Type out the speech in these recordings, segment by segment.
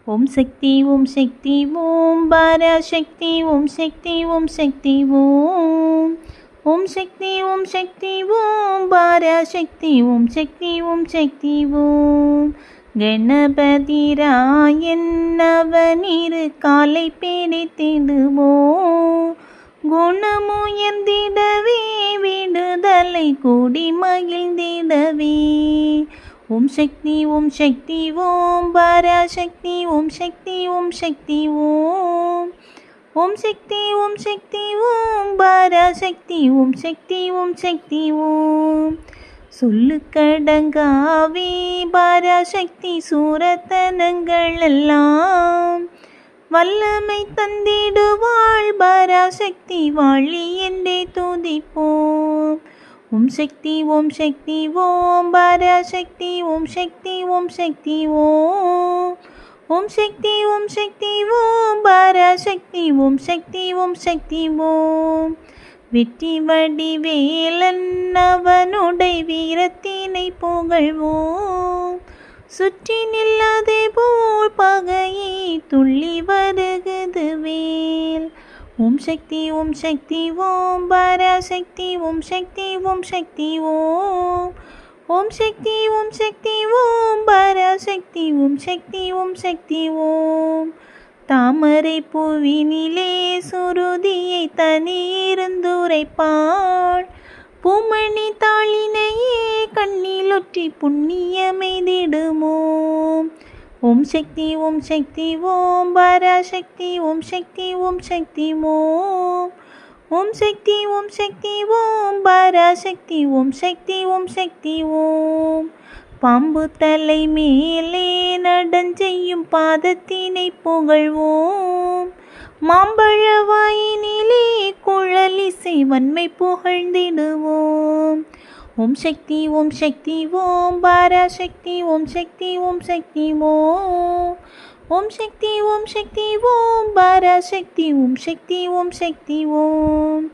ஓம் சக்தி ஓம் சக்தி ஓம் பராசக்தி ஓம் சக்தி ஓம் சக்தி ஓம் ஓம் சக்தி ஓம் சக்தி ஓம் பராசக்தி ஓம் சக்தி ஓம் சக்தி ஓம் கணபதிராயன் அவனிரு காலை பிடித்திடுவோம் குணமுயர்ந்திடவே விடுதலை கூடி மகிழ்ந்திடவே ஓம் சக்தி ஓம் சக்தி ஓம் பராசக்தி ஓம் சக்தி ஓம் சக்தி ஓம் ஓம் சக்தி ஓம் சக்தி ஓம் பராசக்தி ஓம் சக்தி ஓம் சக்தி ஓம் சொல்லுக்கடங்காவே பராசக்தி சூரத்தனங்கள் எல்லாம் வல்லமை தந்திடுவாள் பராசக்தி வாழி என்றே துதிப்போம் ஓம் சக்தி ஓம் சக்தி ஓம் பராசக்தி ஓம் சக்தி ஓம் சக்தி ஓம் ஓம் சக்தி ஓம் சக்தி ஓம் பராசக்தி ஓம் சக்தி ஓம் சக்தி ஓம் வெற்றி வடிவேலன் அவனுடைய வீரத்தினை புகழ்வோம் சுற்றி நில்லாதே போல் பகையை துள்ளி வருகுது வேல் ஓம் சக்தி ஓம் சக்தி ஓம் பராசக்தி ஓம் சக்தி ஓம் சக்தி ஓம் ஓம் சக்தி ஓம் சக்தி ஓம் பராசக்தி ஓம் சக்தி ஓம் சக்தி ஓம் தாமரை பூவினிலே சுருதியை தனியிருந்துரைப்பாள் பூமணி தாளினையே கண்ணிலொற்றி புண்ணியமெய்திடுமோம் ஓம் சக்தி ஓம் சக்தி ஓம் பராசக்தி ஓம் சக்தி ஓம் சக்தி ஓம் ஓம் சக்தி ஓம் சக்தி ஓம் பராசக்தி ஓம் சக்தி ஓம் சக்தி ஓம் பாம்பு தலை மேலே நடஞ்செய்யும் பாதத்தினை புகழ்வோம் மாம்பழ வாயினிலே குழலிசை வன்மை புகழ்ந்திடுவோம் ஓம் சக்தி ஓம் சக்தி ஓம் பராசக்தி ஓம் சக்தி ஓம் சக்தி ஓம் ஓம் சக்தி ஓம் சக்தி ஓம் பராசக்தி ஓம் சக்தி ஓம் சக்தி ஓம்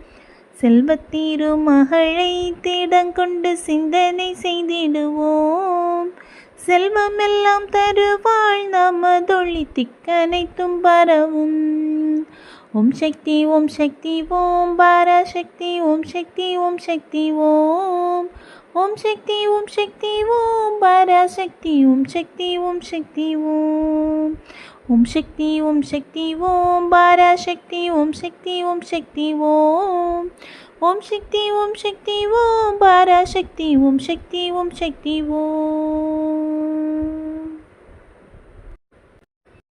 செல்வத்திருமகளை திடங்கொண்டு சிந்தனை செய்திடுவோம் செல்வமெல்லாம் தருவாள் நமதொழி திக்கனைத்தும் பரவும் ஓம் சக்தி ஓம் சக்தி ஓம் பராசக்தி ஓம் சக்தி ஓம் சக்தி ஓம் ஓம் சக்தி ஓம் சக்தி ஓம் பராசக்தி ஓம் சக்தி ஓம் சக்தி ஓம் ஓம் சக்தி ஓம் சக்தி ஓம் பராசக்தி ஓம் சக்தி ஓம் சக்தி ஓம் ஓம் சக்தி ஓம் சக்தி ஓம் பராசக்தி ஓம் சக்தி ஓம் சக்தி ஓம்